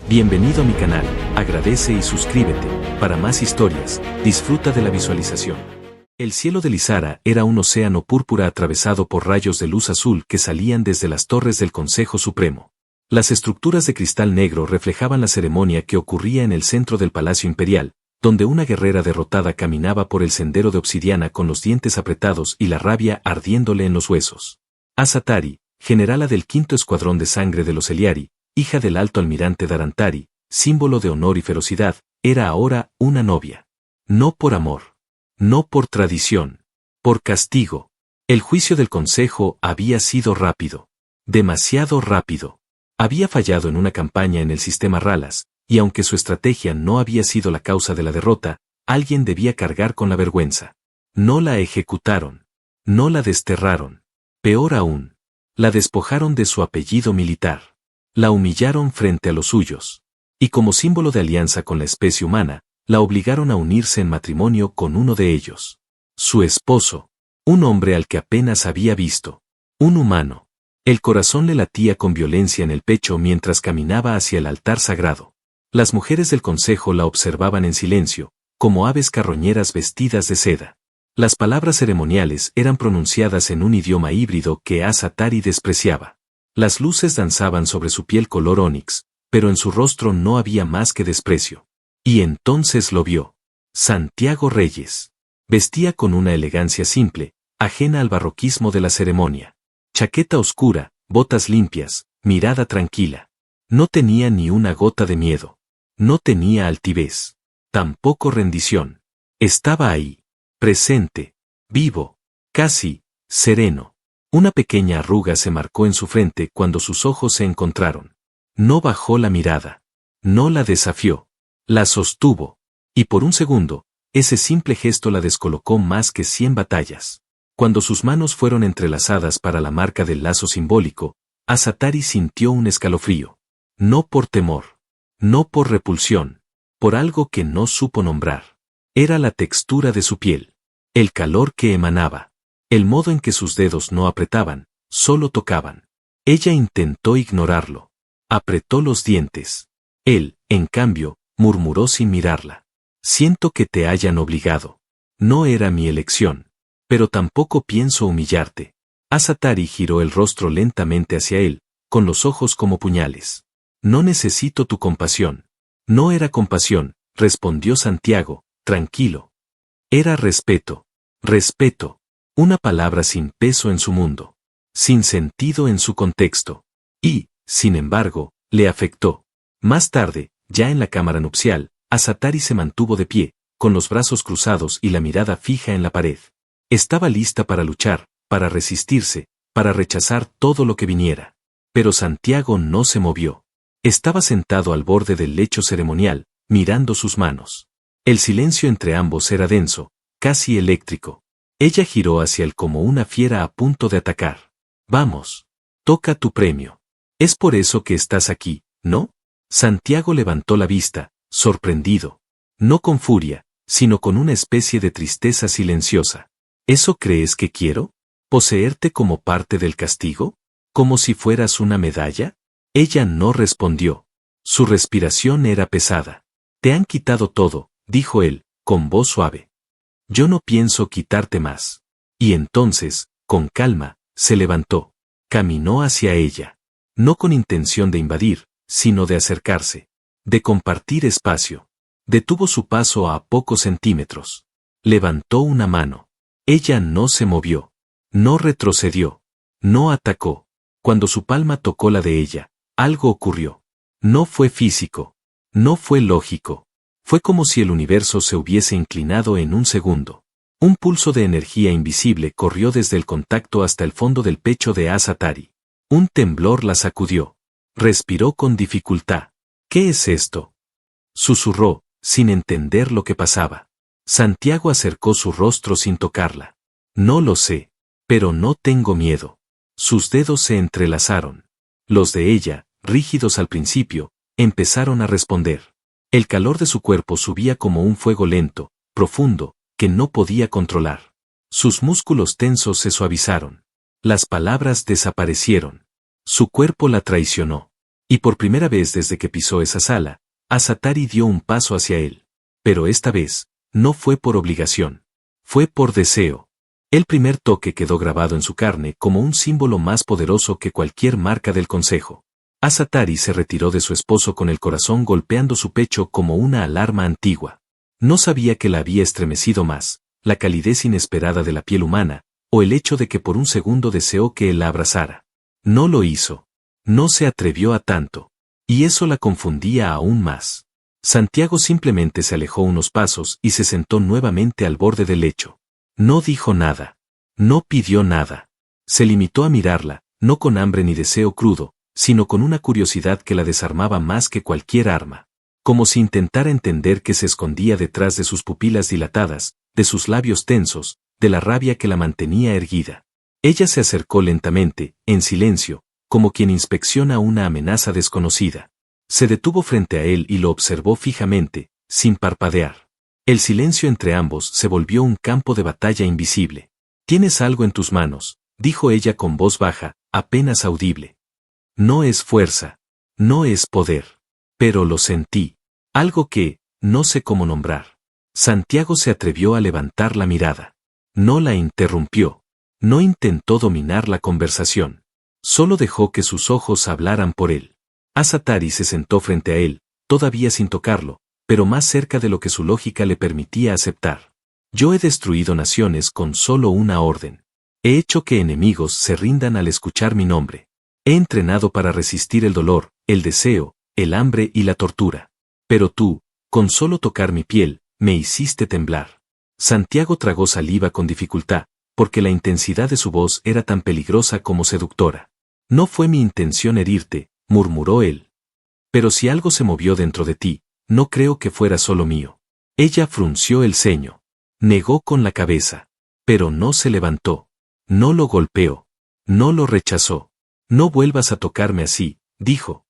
Bienvenido a mi canal, agradece y suscríbete. Para más historias, disfruta de la visualización. El cielo de Lizara era un océano púrpura atravesado por rayos de luz azul que salían desde las torres del Consejo Supremo. Las estructuras de cristal negro reflejaban la ceremonia que ocurría en el centro del Palacio Imperial, donde una guerrera derrotada caminaba por el sendero de obsidiana con los dientes apretados y la rabia ardiéndole en los huesos. Asatari, generala del quinto escuadrón de sangre de los Eliari, hija del alto almirante Darantari, símbolo de honor y ferocidad, era ahora una novia. No por amor. No por tradición. Por castigo. El juicio del consejo había sido rápido. Demasiado rápido. Había fallado en una campaña en el sistema Ralas, y aunque su estrategia no había sido la causa de la derrota, alguien debía cargar con la vergüenza. No la ejecutaron. No la desterraron. Peor aún. La despojaron de su apellido militar. La humillaron frente a los suyos. Y como símbolo de alianza con la especie humana, la obligaron a unirse en matrimonio con uno de ellos. Su esposo. Un hombre al que apenas había visto. Un humano. El corazón le latía con violencia en el pecho mientras caminaba hacia el altar sagrado. Las mujeres del consejo la observaban en silencio, como aves carroñeras vestidas de seda. Las palabras ceremoniales eran pronunciadas en un idioma híbrido que Asatari despreciaba. Las luces danzaban sobre su piel color ónix, pero en su rostro no había más que desprecio. Y entonces lo vio. Santiago Reyes. Vestía con una elegancia simple, ajena al barroquismo de la ceremonia. Chaqueta oscura, botas limpias, mirada tranquila. No tenía ni una gota de miedo. No tenía altivez. Tampoco rendición. Estaba ahí. Presente. Vivo. Casi. Sereno. Una pequeña arruga se marcó en su frente cuando sus ojos se encontraron. No bajó la mirada. No la desafió. La sostuvo. Y por un segundo, ese simple gesto la descolocó más que 100 batallas. Cuando sus manos fueron entrelazadas para la marca del lazo simbólico, Asatari sintió un escalofrío. No por temor. No por repulsión. Por algo que no supo nombrar. Era la textura de su piel. El calor que emanaba. El modo en que sus dedos no apretaban, solo tocaban. Ella intentó ignorarlo. Apretó los dientes. Él, en cambio, murmuró sin mirarla. Siento que te hayan obligado. No era mi elección. Pero tampoco pienso humillarte. Asatari giró el rostro lentamente hacia él, con los ojos como puñales. No necesito tu compasión. No era compasión, respondió Santiago, tranquilo. Era respeto. Respeto. Una palabra sin peso en su mundo. Sin sentido en su contexto. Y, sin embargo, le afectó. Más tarde, ya en la cámara nupcial, Asatari se mantuvo de pie, con los brazos cruzados y la mirada fija en la pared. Estaba lista para luchar, para resistirse, para rechazar todo lo que viniera. Pero Santiago no se movió. Estaba sentado al borde del lecho ceremonial, mirando sus manos. El silencio entre ambos era denso, casi eléctrico. Ella giró hacia él como una fiera a punto de atacar. Vamos. Toca tu premio. Es por eso que estás aquí, ¿no? Santiago levantó la vista, sorprendido. No con furia, sino con una especie de tristeza silenciosa. ¿Eso crees que quiero? ¿Poseerte como parte del castigo? ¿Como si fueras una medalla? Ella no respondió. Su respiración era pesada. Te han quitado todo, dijo él, con voz suave. Yo no pienso quitarte más. Y entonces, con calma, se levantó. Caminó hacia ella. No con intención de invadir, sino de acercarse. De compartir espacio. Detuvo su paso a pocos centímetros. Levantó una mano. Ella no se movió. No retrocedió. No atacó. Cuando su palma tocó la de ella, algo ocurrió. No fue físico. No fue lógico. Fue como si el universo se hubiese inclinado en un segundo. Un pulso de energía invisible corrió desde el contacto hasta el fondo del pecho de Asatari. Un temblor la sacudió. Respiró con dificultad. ¿Qué es esto? Susurró, sin entender lo que pasaba. Santiago acercó su rostro sin tocarla. No lo sé, pero no tengo miedo. Sus dedos se entrelazaron. Los de ella, rígidos al principio, empezaron a responder. El calor de su cuerpo subía como un fuego lento, profundo, que no podía controlar. Sus músculos tensos se suavizaron. Las palabras desaparecieron. Su cuerpo la traicionó. Y por primera vez desde que pisó esa sala, Asatari dio un paso hacia él. Pero esta vez, no fue por obligación. Fue por deseo. El primer toque quedó grabado en su carne como un símbolo más poderoso que cualquier marca del consejo. Asatari se retiró de su esposo con el corazón golpeando su pecho como una alarma antigua. No sabía que la había estremecido más, la calidez inesperada de la piel humana, o el hecho de que por un segundo deseó que él la abrazara. No lo hizo. No se atrevió a tanto. Y eso la confundía aún más. Santiago simplemente se alejó unos pasos y se sentó nuevamente al borde del lecho. No dijo nada. No pidió nada. Se limitó a mirarla, no con hambre ni deseo crudo, sino con una curiosidad que la desarmaba más que cualquier arma. Como si intentara entender qué se escondía detrás de sus pupilas dilatadas, de sus labios tensos, de la rabia que la mantenía erguida. Ella se acercó lentamente, en silencio, como quien inspecciona una amenaza desconocida. Se detuvo frente a él y lo observó fijamente, sin parpadear. El silencio entre ambos se volvió un campo de batalla invisible. «Tienes algo en tus manos», dijo ella con voz baja, apenas audible. No es fuerza. No es poder. Pero lo sentí. Algo que, no sé cómo nombrar. Santiago se atrevió a levantar la mirada. No la interrumpió. No intentó dominar la conversación. Solo dejó que sus ojos hablaran por él. Asatari se sentó frente a él, todavía sin tocarlo, pero más cerca de lo que su lógica le permitía aceptar. Yo he destruido naciones con solo una orden. He hecho que enemigos se rindan al escuchar mi nombre. He entrenado para resistir el dolor, el deseo, el hambre y la tortura. Pero tú, con solo tocar mi piel, me hiciste temblar. Santiago tragó saliva con dificultad, porque la intensidad de su voz era tan peligrosa como seductora. No fue mi intención herirte, murmuró él. Pero si algo se movió dentro de ti, no creo que fuera solo mío. Ella frunció el ceño. Negó con la cabeza. Pero no se levantó. No lo golpeó. No lo rechazó. No vuelvas a tocarme así, dijo.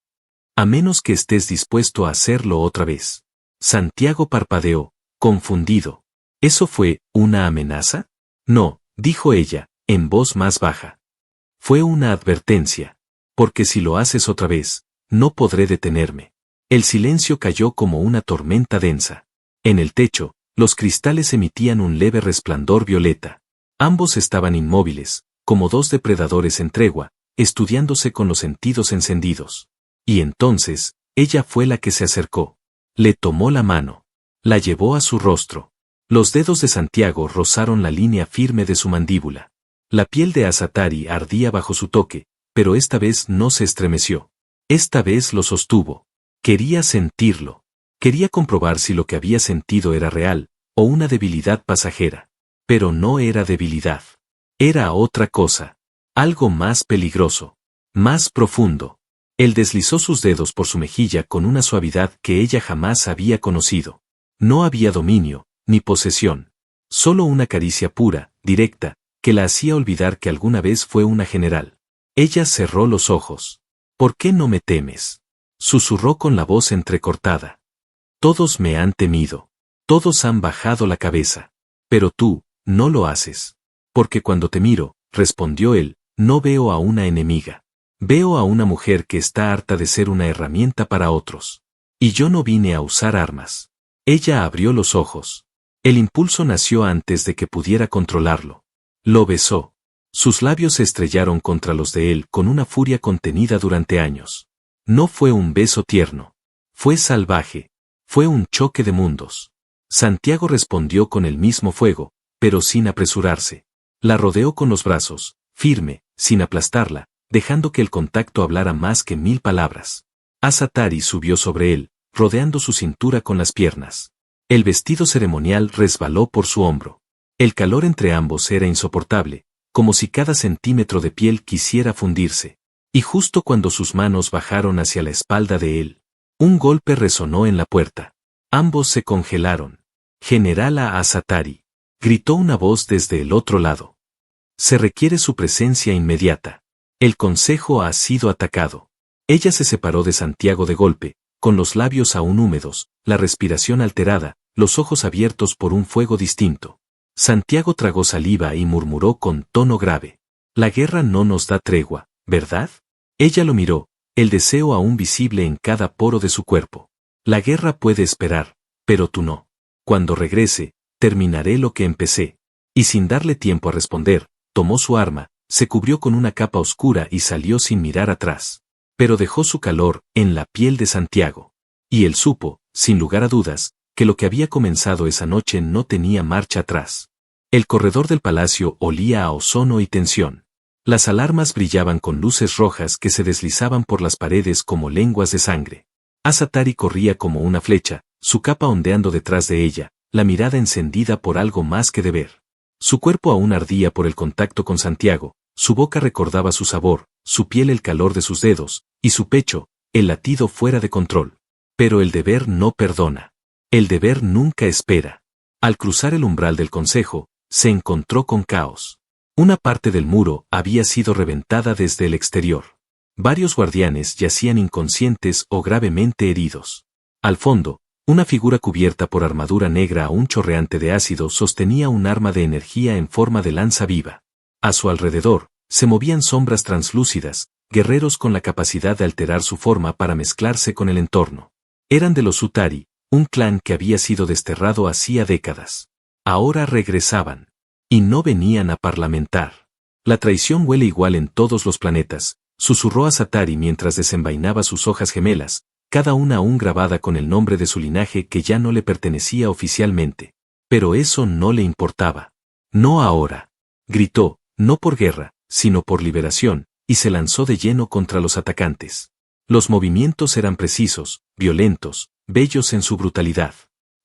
A menos que estés dispuesto a hacerlo otra vez. Santiago parpadeó, confundido. ¿Eso fue una amenaza? No, dijo ella, en voz más baja. Fue una advertencia. Porque si lo haces otra vez, no podré detenerme. El silencio cayó como una tormenta densa. En el techo, los cristales emitían un leve resplandor violeta. Ambos estaban inmóviles, como dos depredadores en tregua, estudiándose con los sentidos encendidos. Y entonces, ella fue la que se acercó. Le tomó la mano. La llevó a su rostro. Los dedos de Santiago rozaron la línea firme de su mandíbula. La piel de Asatari ardía bajo su toque, pero esta vez no se estremeció. Esta vez lo sostuvo. Quería sentirlo. Quería comprobar si lo que había sentido era real, o una debilidad pasajera. Pero no era debilidad. Era otra cosa. Algo más peligroso. Más profundo. Él deslizó sus dedos por su mejilla con una suavidad que ella jamás había conocido. No había dominio, ni posesión. Solo una caricia pura, directa, que la hacía olvidar que alguna vez fue una general. Ella cerró los ojos. ¿Por qué no me temes? Susurró con la voz entrecortada. Todos me han temido. Todos han bajado la cabeza. Pero tú, no lo haces. Porque cuando te miro, respondió él, no veo a una enemiga. Veo a una mujer que está harta de ser una herramienta para otros. Y yo no vine a usar armas. Ella abrió los ojos. El impulso nació antes de que pudiera controlarlo. Lo besó. Sus labios se estrellaron contra los de él con una furia contenida durante años. No fue un beso tierno. Fue salvaje. Fue un choque de mundos. Santiago respondió con el mismo fuego, pero sin apresurarse. La rodeó con los brazos, firme, sin aplastarla, dejando que el contacto hablara más que 1000 palabras. Asatari subió sobre él, rodeando su cintura con las piernas. El vestido ceremonial resbaló por su hombro. El calor entre ambos era insoportable, como si cada centímetro de piel quisiera fundirse. Y justo cuando sus manos bajaron hacia la espalda de él, un golpe resonó en la puerta. Ambos se congelaron. «Generala Asatari», gritó una voz desde el otro lado. «Se requiere su presencia inmediata. El consejo ha sido atacado». Ella se separó de Santiago de golpe, con los labios aún húmedos, la respiración alterada, los ojos abiertos por un fuego distinto. Santiago tragó saliva y murmuró con tono grave. «La guerra no nos da tregua, ¿verdad?» Ella lo miró, el deseo aún visible en cada poro de su cuerpo. La guerra puede esperar, pero tú no. Cuando regrese, terminaré lo que empecé. Y sin darle tiempo a responder, tomó su arma, se cubrió con una capa oscura y salió sin mirar atrás. Pero dejó su calor en la piel de Santiago. Y él supo, sin lugar a dudas, que lo que había comenzado esa noche no tenía marcha atrás. El corredor del palacio olía a ozono y tensión. Las alarmas brillaban con luces rojas que se deslizaban por las paredes como lenguas de sangre. Asatari corría como una flecha, su capa ondeando detrás de ella, la mirada encendida por algo más que deber. Su cuerpo aún ardía por el contacto con Santiago, su boca recordaba su sabor, su piel el calor de sus dedos, y su pecho, el latido fuera de control. Pero el deber no perdona. El deber nunca espera. Al cruzar el umbral del consejo, se encontró con caos. Una parte del muro había sido reventada desde el exterior. Varios guardianes yacían inconscientes o gravemente heridos. Al fondo, una figura cubierta por armadura negra aún chorreante de ácido sostenía un arma de energía en forma de lanza viva. A su alrededor, se movían sombras translúcidas, guerreros con la capacidad de alterar su forma para mezclarse con el entorno. Eran de los Utari, un clan que había sido desterrado hacía décadas. Ahora regresaban. Y no venían a parlamentar. La traición huele igual en todos los planetas, susurró Asatari mientras desenvainaba sus hojas gemelas, cada una aún grabada con el nombre de su linaje que ya no le pertenecía oficialmente. Pero eso no le importaba. No ahora. Gritó, no por guerra, sino por liberación, y se lanzó de lleno contra los atacantes. Los movimientos eran precisos, violentos, bellos en su brutalidad.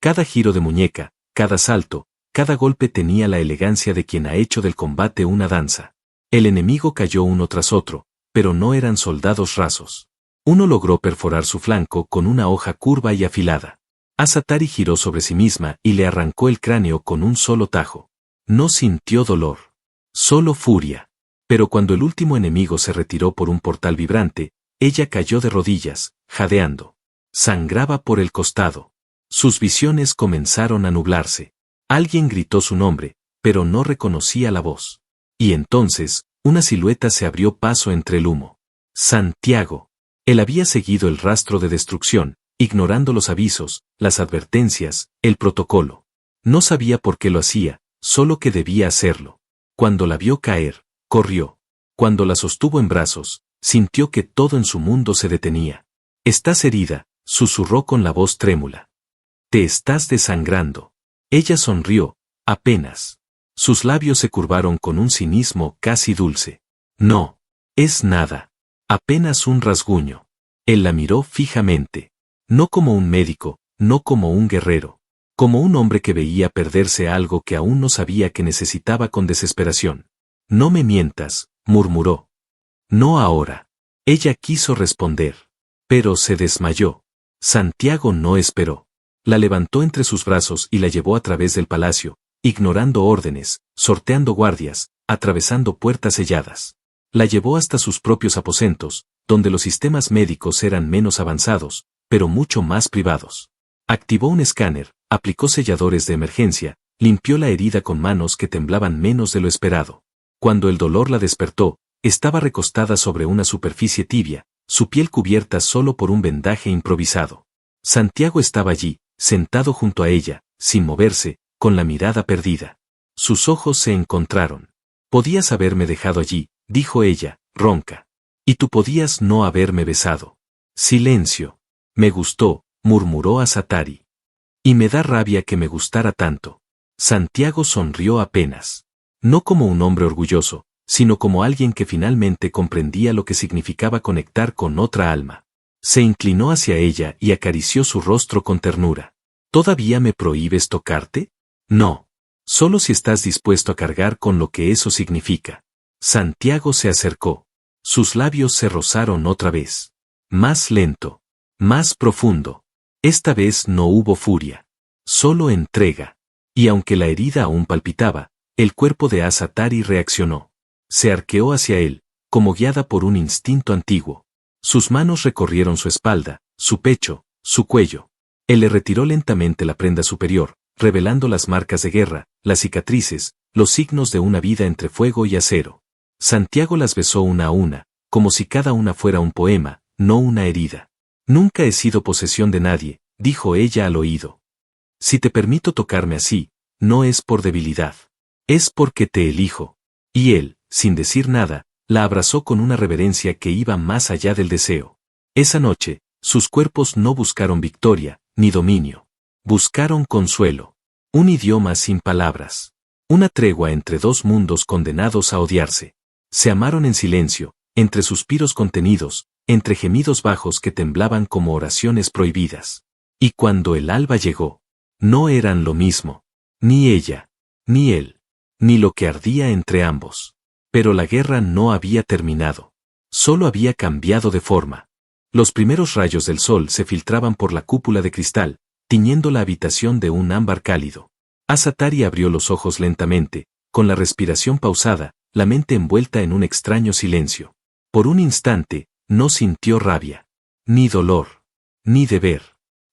Cada giro de muñeca, cada salto, cada golpe tenía la elegancia de quien ha hecho del combate una danza. El enemigo cayó uno tras otro, pero no eran soldados rasos. Uno logró perforar su flanco con una hoja curva y afilada. Asatari giró sobre sí misma y le arrancó el cráneo con un solo tajo. No sintió dolor. Solo furia. Pero cuando el último enemigo se retiró por un portal vibrante, ella cayó de rodillas, jadeando. Sangraba por el costado. Sus visiones comenzaron a nublarse. Alguien gritó su nombre, pero no reconocía la voz. Y entonces, una silueta se abrió paso entre el humo. Santiago. Él había seguido el rastro de destrucción, ignorando los avisos, las advertencias, el protocolo. No sabía por qué lo hacía, solo que debía hacerlo. Cuando la vio caer, corrió. Cuando la sostuvo en brazos, sintió que todo en su mundo se detenía. «Estás herida», susurró con la voz trémula. «Te estás desangrando». Ella sonrió, apenas. Sus labios se curvaron con un cinismo casi dulce. «No. Es nada. Apenas un rasguño». Él la miró fijamente. No como un médico, no como un guerrero. Como un hombre que veía perderse algo que aún no sabía que necesitaba con desesperación. «No me mientas», murmuró. «No ahora». Ella quiso responder. Pero se desmayó. Santiago no esperó. La levantó entre sus brazos y la llevó a través del palacio, ignorando órdenes, sorteando guardias, atravesando puertas selladas. La llevó hasta sus propios aposentos, donde los sistemas médicos eran menos avanzados, pero mucho más privados. Activó un escáner, aplicó selladores de emergencia, limpió la herida con manos que temblaban menos de lo esperado. Cuando el dolor la despertó, estaba recostada sobre una superficie tibia, su piel cubierta solo por un vendaje improvisado. Santiago estaba allí, sentado junto a ella, sin moverse, con la mirada perdida. Sus ojos se encontraron. «Podías haberme dejado allí», dijo ella, ronca. «Y tú podías no haberme besado». Silencio. «Me gustó», murmuró Asatari. «Y me da rabia que me gustara tanto». Santiago sonrió apenas. No como un hombre orgulloso, sino como alguien que finalmente comprendía lo que significaba conectar con otra alma. Se inclinó hacia ella y acarició su rostro con ternura. «¿Todavía me prohíbes tocarte?» «No. Solo si estás dispuesto a cargar con lo que eso significa». Santiago se acercó. Sus labios se rozaron otra vez. Más lento. Más profundo. Esta vez no hubo furia. Solo entrega. Y aunque la herida aún palpitaba, el cuerpo de Asatari reaccionó. Se arqueó hacia él, como guiada por un instinto antiguo. Sus manos recorrieron su espalda, su pecho, su cuello. Él le retiró lentamente la prenda superior, revelando las marcas de guerra, las cicatrices, los signos de una vida entre fuego y acero. Santiago las besó una a una, como si cada una fuera un poema, no una herida. Nunca he sido posesión de nadie, dijo ella al oído. Si te permito tocarme así, no es por debilidad. Es porque te elijo. Y él, sin decir nada, la abrazó con una reverencia que iba más allá del deseo. Esa noche, sus cuerpos no buscaron victoria, ni dominio. Buscaron consuelo. Un idioma sin palabras. Una tregua entre dos mundos condenados a odiarse. Se amaron en silencio, entre suspiros contenidos, entre gemidos bajos que temblaban como oraciones prohibidas. Y cuando el alba llegó, no eran lo mismo. Ni ella, ni él, ni lo que ardía entre ambos. Pero la guerra no había terminado. Solo había cambiado de forma. Los primeros rayos del sol se filtraban por la cúpula de cristal, tiñendo la habitación de un ámbar cálido. Asatari abrió los ojos lentamente, con la respiración pausada, la mente envuelta en un extraño silencio. Por un instante, no sintió rabia, ni dolor, ni deber.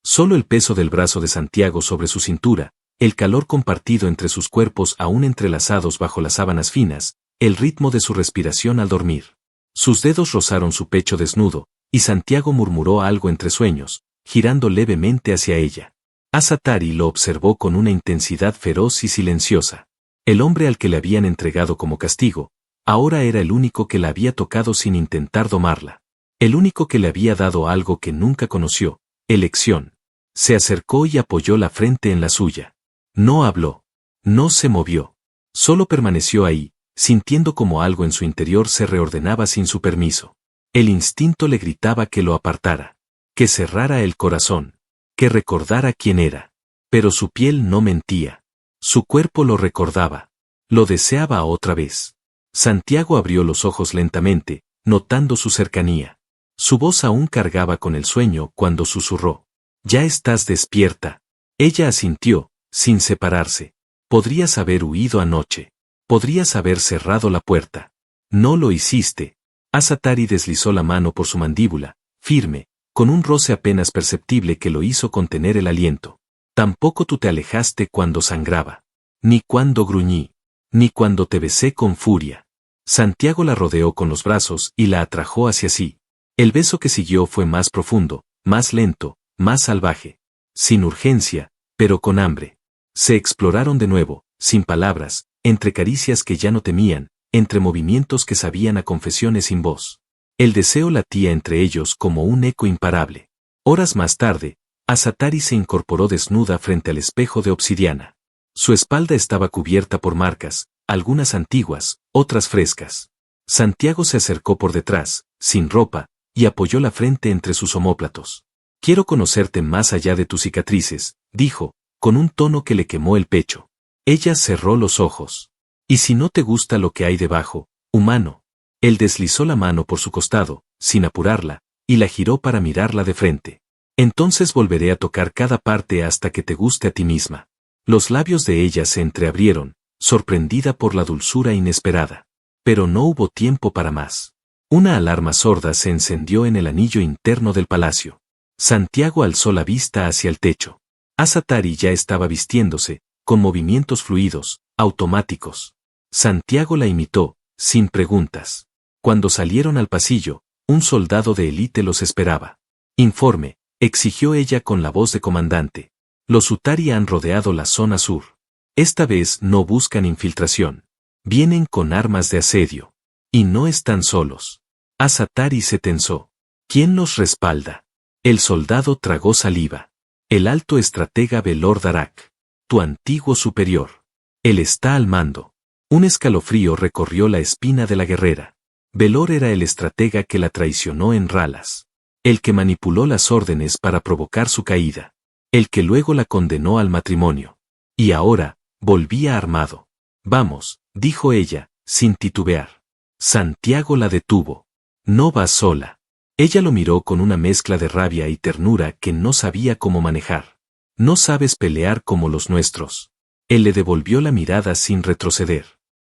Solo el peso del brazo de Santiago sobre su cintura, el calor compartido entre sus cuerpos aún entrelazados bajo las sábanas finas, el ritmo de su respiración al dormir. Sus dedos rozaron su pecho desnudo, y Santiago murmuró algo entre sueños, girando levemente hacia ella. Asatari lo observó con una intensidad feroz y silenciosa. El hombre al que le habían entregado como castigo, ahora era el único que la había tocado sin intentar domarla. El único que le había dado algo que nunca conoció, elección. Se acercó y apoyó la frente en la suya. No habló. No se movió. Solo permaneció ahí, sintiendo como algo en su interior se reordenaba sin su permiso. El instinto le gritaba que lo apartara, que cerrara el corazón, que recordara quién era. Pero su piel no mentía. Su cuerpo lo recordaba. Lo deseaba otra vez. Santiago abrió los ojos lentamente, notando su cercanía. Su voz aún cargaba con el sueño cuando susurró. «Ya estás despierta». Ella asintió, sin separarse. Podrías haber huido anoche. Podrías haber cerrado la puerta. No lo hiciste. Asatari deslizó la mano por su mandíbula, firme, con un roce apenas perceptible que lo hizo contener el aliento. Tampoco tú te alejaste cuando sangraba. Ni cuando gruñí. Ni cuando te besé con furia. Santiago la rodeó con los brazos y la atrajo hacia sí. El beso que siguió fue más profundo, más lento, más salvaje. Sin urgencia, pero con hambre. Se exploraron de nuevo, sin palabras, entre caricias que ya no temían, entre movimientos que sabían a confesiones sin voz. El deseo latía entre ellos como un eco imparable. Horas más tarde, Asatari se incorporó desnuda frente al espejo de obsidiana. Su espalda estaba cubierta por marcas, algunas antiguas, otras frescas. Santiago se acercó por detrás, sin ropa, y apoyó la frente entre sus omóplatos. «Quiero conocerte más allá de tus cicatrices», dijo, con un tono que le quemó el pecho. Ella cerró los ojos. «¿Y si no te gusta lo que hay debajo, humano?» Él deslizó la mano por su costado, sin apurarla, y la giró para mirarla de frente. «Entonces volveré a tocar cada parte hasta que te guste a ti misma». Los labios de ella se entreabrieron, sorprendida por la dulzura inesperada. Pero no hubo tiempo para más. Una alarma sorda se encendió en el anillo interno del palacio. Santiago alzó la vista hacia el techo. Asatari ya estaba vistiéndose, con movimientos fluidos, automáticos. Santiago la imitó, sin preguntas. Cuando salieron al pasillo, un soldado de élite los esperaba. «Informe», exigió ella con la voz de comandante. «Los Utari han rodeado la zona sur. Esta vez no buscan infiltración. Vienen con armas de asedio. Y no están solos». Asatari se tensó. «¿Quién los respalda?» El soldado tragó saliva. «El alto estratega Belor Darak. Tu antiguo superior. Él está al mando». Un escalofrío recorrió la espina de la guerrera. Belor era el estratega que la traicionó en Ralas. El que manipuló las órdenes para provocar su caída. El que luego la condenó al matrimonio. Y ahora, volvía armado. «Vamos», dijo ella, sin titubear. Santiago la detuvo. «No vas sola». Ella lo miró con una mezcla de rabia y ternura que no sabía cómo manejar. «No sabes pelear como los nuestros». Él le devolvió la mirada sin retroceder.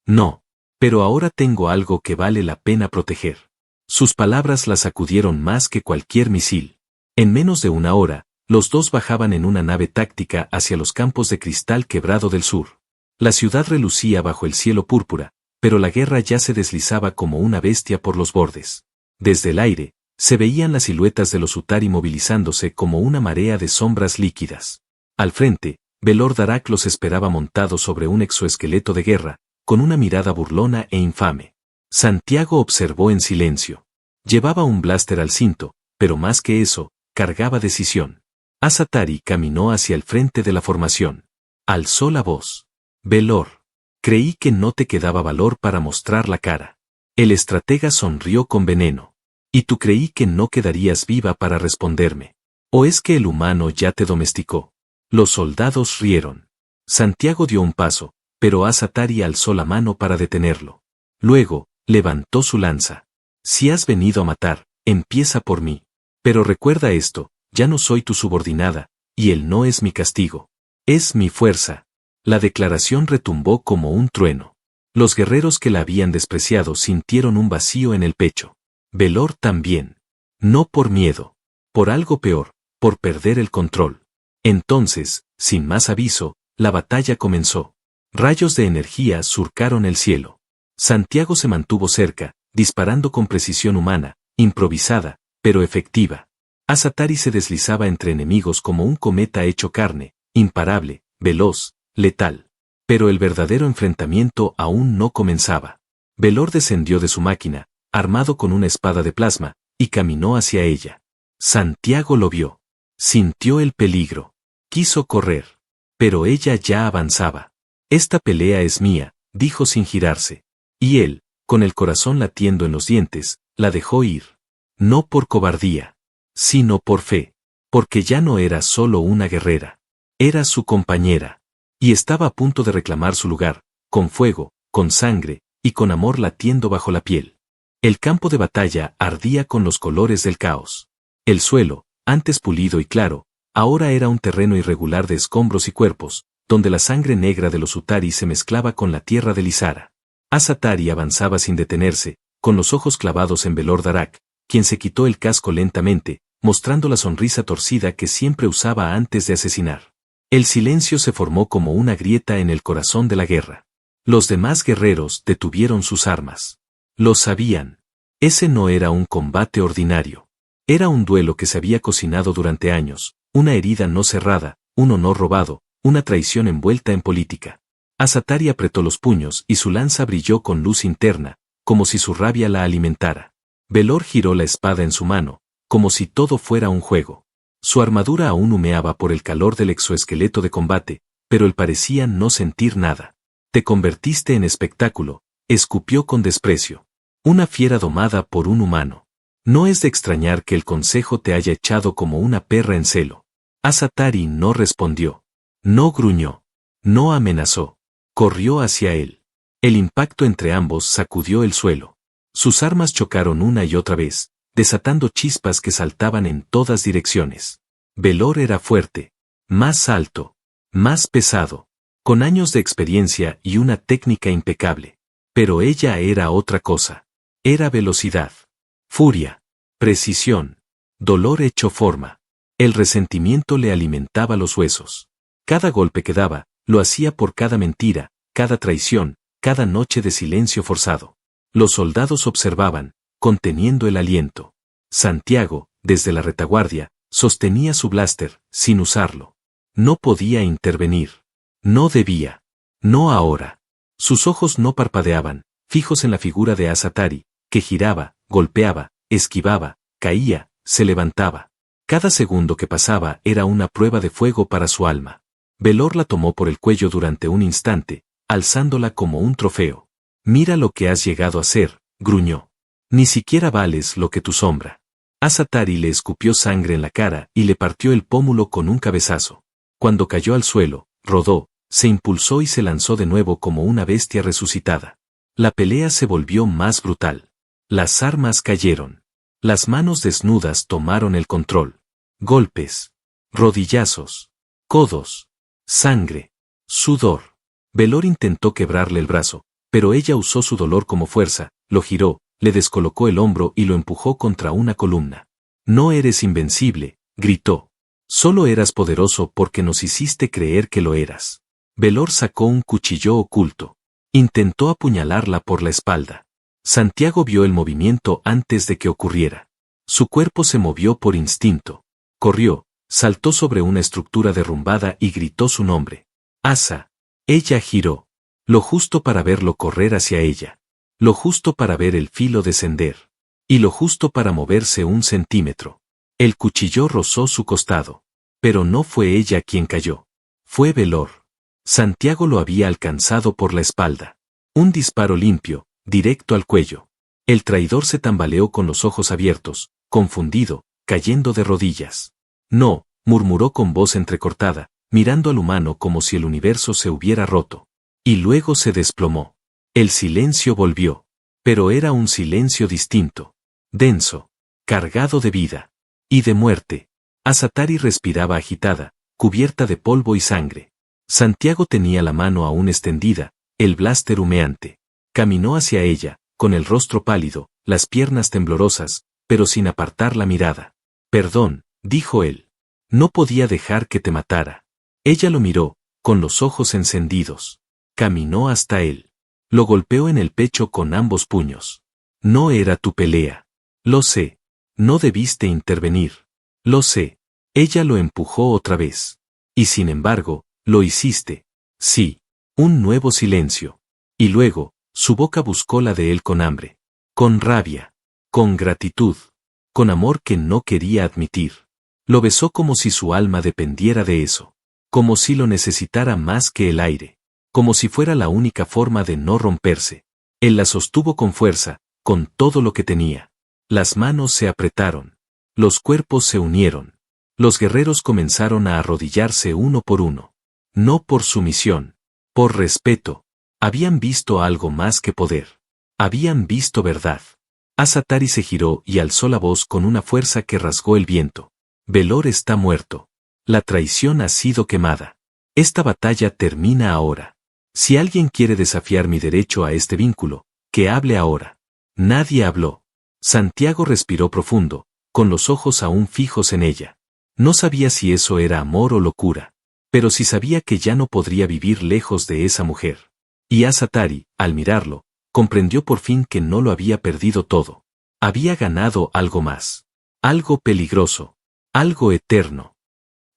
«No. Pero ahora tengo algo que vale la pena proteger». Sus palabras la sacudieron más que cualquier misil. En menos de una hora, los dos bajaban en una nave táctica hacia los campos de cristal quebrado del sur. La ciudad relucía bajo el cielo púrpura, pero la guerra ya se deslizaba como una bestia por los bordes. Desde el aire, Se veían las siluetas de los Utari movilizándose como una marea de sombras líquidas. Al frente, Velor Darak los esperaba montado sobre un exoesqueleto de guerra, con una mirada burlona e infame. Santiago observó en silencio. Llevaba un blaster al cinto, pero más que eso, cargaba decisión. Asatari caminó hacia el frente de la formación. Alzó la voz. Velor. Creí que no te quedaba valor para mostrar la cara. El estratega sonrió con veneno. Y tú creí que no quedarías viva para responderme. ¿O es que el humano ya te domesticó? Los soldados rieron. Santiago dio un paso, pero Asatari alzó la mano para detenerlo. Luego, levantó su lanza. Si has venido a matar, empieza por mí. Pero recuerda esto, ya no soy tu subordinada, y él no es mi castigo. Es mi fuerza. La declaración retumbó como un trueno. Los guerreros que la habían despreciado sintieron un vacío en el pecho. Velor también. No por miedo. Por algo peor, por perder el control. Entonces, sin más aviso, la batalla comenzó. Rayos de energía surcaron el cielo. Santiago se mantuvo cerca, disparando con precisión humana, improvisada, pero efectiva. Asatari se deslizaba entre enemigos como un cometa hecho carne, imparable, veloz, letal. Pero el verdadero enfrentamiento aún no comenzaba. Velor descendió de su máquina, armado con una espada de plasma, y caminó hacia ella. Santiago lo vio. Sintió el peligro. Quiso correr. Pero ella ya avanzaba. Esta pelea es mía, dijo sin girarse. Y él, con el corazón latiendo en los dientes, la dejó ir. No por cobardía, sino por fe. Porque ya no era solo una guerrera. Era su compañera. Y estaba a punto de reclamar su lugar, con fuego, con sangre, y con amor latiendo bajo la piel. El campo de batalla ardía con los colores del caos. El suelo, antes pulido y claro, ahora era un terreno irregular de escombros y cuerpos, donde la sangre negra de los Utari se mezclaba con la tierra de Lizara. Asatari avanzaba sin detenerse, con los ojos clavados en Velor Darak, quien se quitó el casco lentamente, mostrando la sonrisa torcida que siempre usaba antes de asesinar. El silencio se formó como una grieta en el corazón de la guerra. Los demás guerreros detuvieron sus armas. Lo sabían. Ese no era un combate ordinario. Era un duelo que se había cocinado durante años, una herida no cerrada, un honor robado, una traición envuelta en política. Asatari apretó los puños y su lanza brilló con luz interna, como si su rabia la alimentara. Velor giró la espada en su mano, como si todo fuera un juego. Su armadura aún humeaba por el calor del exoesqueleto de combate, pero él parecía no sentir nada. Te convertiste en espectáculo, escupió con desprecio. Una fiera domada por un humano. No es de extrañar que el consejo te haya echado como una perra en celo. Asatari no respondió. No gruñó. No amenazó. Corrió hacia él. El impacto entre ambos sacudió el suelo. Sus armas chocaron una y otra vez, desatando chispas que saltaban en todas direcciones. Velor era fuerte, más alto, más pesado, con años de experiencia y una técnica impecable. Pero ella era otra cosa. Era velocidad, furia, precisión, dolor hecho forma. El resentimiento le alimentaba los huesos. Cada golpe que daba, lo hacía por cada mentira, cada traición, cada noche de silencio forzado. Los soldados observaban, conteniendo el aliento. Santiago, desde la retaguardia, sostenía su blaster, sin usarlo. No podía intervenir. No debía. No ahora. Sus ojos no parpadeaban, fijos en la figura de Asatari, que giraba, golpeaba, esquivaba, caía, se levantaba. Cada segundo que pasaba era una prueba de fuego para su alma. Velor la tomó por el cuello durante un instante, alzándola como un trofeo. Mira lo que has llegado a ser, gruñó. Ni siquiera vales lo que tu sombra. Asatari le escupió sangre en la cara y le partió el pómulo con un cabezazo. Cuando cayó al suelo, rodó, se impulsó y se lanzó de nuevo como una bestia resucitada. La pelea se volvió más brutal. Las armas cayeron. Las manos desnudas tomaron el control. Golpes. Rodillazos. Codos. Sangre. Sudor. Velor intentó quebrarle el brazo, pero ella usó su dolor como fuerza, lo giró, le descolocó el hombro y lo empujó contra una columna. No eres invencible, gritó. Solo eras poderoso porque nos hiciste creer que lo eras. Velor sacó un cuchillo oculto. Intentó apuñalarla por la espalda. Santiago vio el movimiento antes de que ocurriera. Su cuerpo se movió por instinto. Corrió, saltó sobre una estructura derrumbada y gritó su nombre. Asa. Ella giró. Lo justo para verlo correr hacia ella. Lo justo para ver el filo descender. Y lo justo para moverse 1 centímetro. El cuchillo rozó su costado. Pero no fue ella quien cayó. Fue Velor. Santiago lo había alcanzado por la espalda. Un disparo limpio, directo al cuello. El traidor se tambaleó con los ojos abiertos, confundido, cayendo de rodillas. No, murmuró con voz entrecortada, mirando al humano como si el universo se hubiera roto. Y luego se desplomó. El silencio volvió. Pero era un silencio distinto. Denso. Cargado de vida. Y de muerte. Asatari respiraba agitada, cubierta de polvo y sangre. Santiago tenía la mano aún extendida, el blaster humeante. Caminó hacia ella, con el rostro pálido, las piernas temblorosas, pero sin apartar la mirada. Perdón, dijo él. No podía dejar que te matara. Ella lo miró, con los ojos encendidos. Caminó hasta él. Lo golpeó en el pecho con ambos puños. No era tu pelea. Lo sé. No debiste intervenir. Lo sé. Ella lo empujó otra vez. Y sin embargo, lo hiciste. Sí. Un nuevo silencio. Y luego, su boca buscó la de él con hambre. Con rabia. Con gratitud. Con amor que no quería admitir. Lo besó como si su alma dependiera de eso. Como si lo necesitara más que el aire. Como si fuera la única forma de no romperse. Él la sostuvo con fuerza, con todo lo que tenía. Las manos se apretaron. Los cuerpos se unieron. Los guerreros comenzaron a arrodillarse uno por uno. No por sumisión. Por respeto. Habían visto algo más que poder. Habían visto verdad. Asatari se giró y alzó la voz con una fuerza que rasgó el viento. Velor está muerto. La traición ha sido quemada. Esta batalla termina ahora. Si alguien quiere desafiar mi derecho a este vínculo, que hable ahora. Nadie habló. Santiago respiró profundo, con los ojos aún fijos en ella. No sabía si eso era amor o locura. Pero sí sabía que ya no podría vivir lejos de esa mujer. Y Asatari, al mirarlo, comprendió por fin que no lo había perdido todo. Había ganado algo más. Algo peligroso. Algo eterno.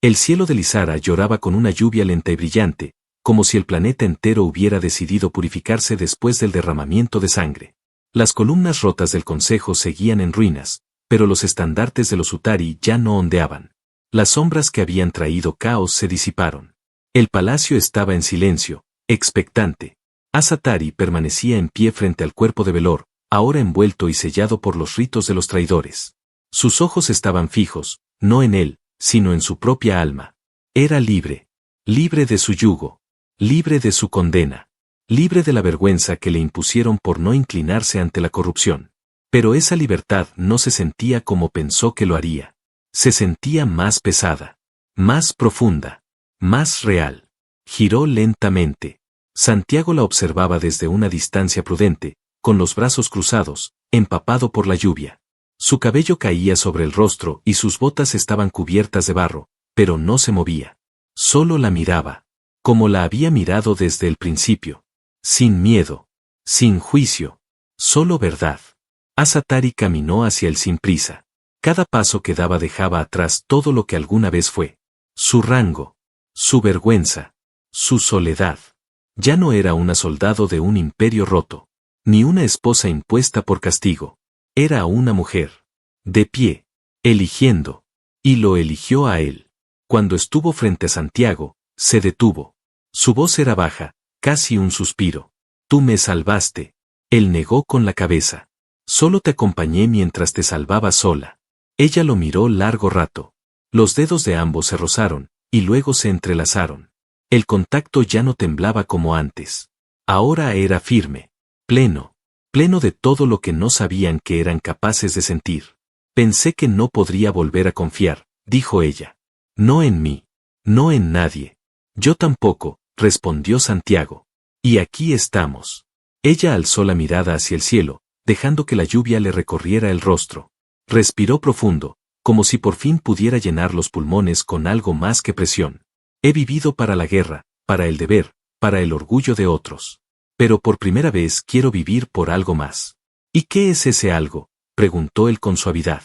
El cielo de Lizara lloraba con una lluvia lenta y brillante, como si el planeta entero hubiera decidido purificarse después del derramamiento de sangre. Las columnas rotas del consejo seguían en ruinas, pero los estandartes de los Utari ya no ondeaban. Las sombras que habían traído caos se disiparon. El palacio estaba en silencio, expectante. Asatari permanecía en pie frente al cuerpo de Velor, ahora envuelto y sellado por los ritos de los traidores. Sus ojos estaban fijos, no en él, sino en su propia alma. Era libre. Libre de su yugo. Libre de su condena. Libre de la vergüenza que le impusieron por no inclinarse ante la corrupción. Pero esa libertad no se sentía como pensó que lo haría. Se sentía más pesada. Más profunda. Más real. Giró lentamente. Santiago la observaba desde una distancia prudente, con los brazos cruzados, empapado por la lluvia. Su cabello caía sobre el rostro y sus botas estaban cubiertas de barro, pero no se movía. Solo la miraba, como la había mirado desde el principio. Sin miedo. Sin juicio. Solo verdad. Asatari caminó hacia él sin prisa. Cada paso que daba dejaba atrás todo lo que alguna vez fue. Su rango. Su vergüenza. Su soledad. Ya no era una soldado de un imperio roto. Ni una esposa impuesta por castigo. Era una mujer. De pie. Eligiendo. Y lo eligió a él. Cuando estuvo frente a Santiago, se detuvo. Su voz era baja, casi un suspiro. Tú me salvaste. Él negó con la cabeza. Solo te acompañé mientras te salvaba sola. Ella lo miró largo rato. Los dedos de ambos se rozaron, y luego se entrelazaron. El contacto ya no temblaba como antes. Ahora era firme. Pleno. Pleno de todo lo que no sabían que eran capaces de sentir. Pensé que no podría volver a confiar, dijo ella. No en mí. No en nadie. Yo tampoco, respondió Santiago. Y aquí estamos. Ella alzó la mirada hacia el cielo, dejando que la lluvia le recorriera el rostro. Respiró profundo, como si por fin pudiera llenar los pulmones con algo más que presión. He vivido para la guerra, para el deber, para el orgullo de otros. Pero por primera vez quiero vivir por algo más. ¿Y qué es ese algo?, preguntó él con suavidad.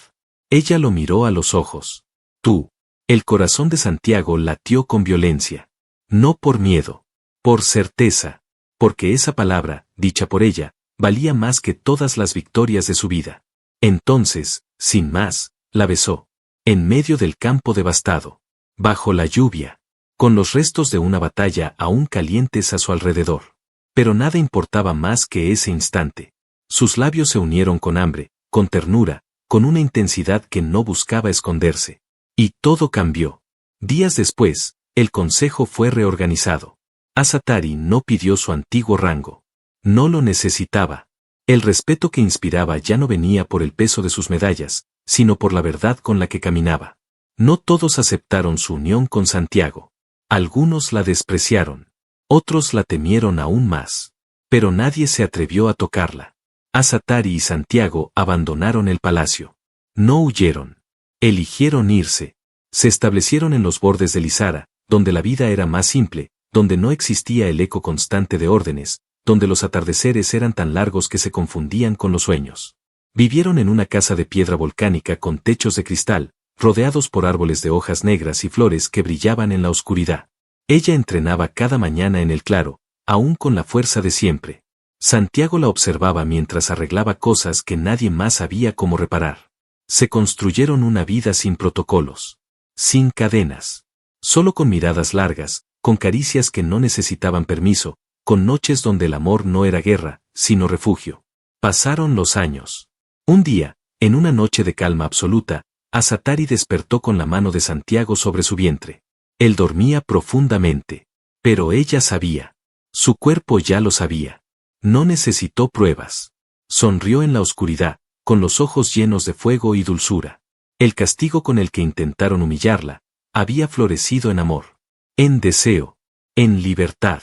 Ella lo miró a los ojos. Tú. El corazón de Santiago latió con violencia. No por miedo. Por certeza. Porque esa palabra, dicha por ella, valía más que todas las victorias de su vida. Entonces, sin más, la besó. En medio del campo devastado. Bajo la lluvia. Con los restos de una batalla aún calientes a su alrededor. Pero nada importaba más que ese instante. Sus labios se unieron con hambre, con ternura, con una intensidad que no buscaba esconderse. Y todo cambió. Días después, el consejo fue reorganizado. Asatari no pidió su antiguo rango. No lo necesitaba. El respeto que inspiraba ya no venía por el peso de sus medallas, sino por la verdad con la que caminaba. No todos aceptaron su unión con Santiago. Algunos la despreciaron. Otros la temieron aún más. Pero nadie se atrevió a tocarla. Asatari y Santiago abandonaron el palacio. No huyeron. Eligieron irse. Se establecieron en los bordes de Lizara, donde la vida era más simple, donde no existía el eco constante de órdenes, donde los atardeceres eran tan largos que se confundían con los sueños. Vivieron en una casa de piedra volcánica con techos de cristal, rodeados por árboles de hojas negras y flores que brillaban en la oscuridad. Ella entrenaba cada mañana en el claro, aún con la fuerza de siempre. Santiago la observaba mientras arreglaba cosas que nadie más sabía cómo reparar. Se construyeron una vida sin protocolos. Sin cadenas. Solo con miradas largas, con caricias que no necesitaban permiso, con noches donde el amor no era guerra, sino refugio. Pasaron los años. Un día, en una noche de calma absoluta, Asatari despertó con la mano de Santiago sobre su vientre. Él dormía profundamente. Pero ella sabía. Su cuerpo ya lo sabía. No necesitó pruebas. Sonrió en la oscuridad, con los ojos llenos de fuego y dulzura. El castigo con el que intentaron humillarla, había florecido en amor. En deseo. En libertad.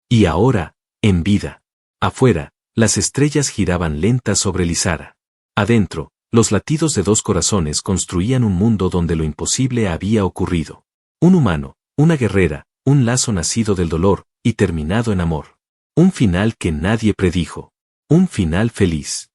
Y ahora, en vida. Afuera, las estrellas giraban lentas sobre Lizara. Adentro, los latidos de dos corazones construían un mundo donde lo imposible había ocurrido. Un humano, una guerrera, un lazo nacido del dolor, y terminado en amor. Un final que nadie predijo. Un final feliz.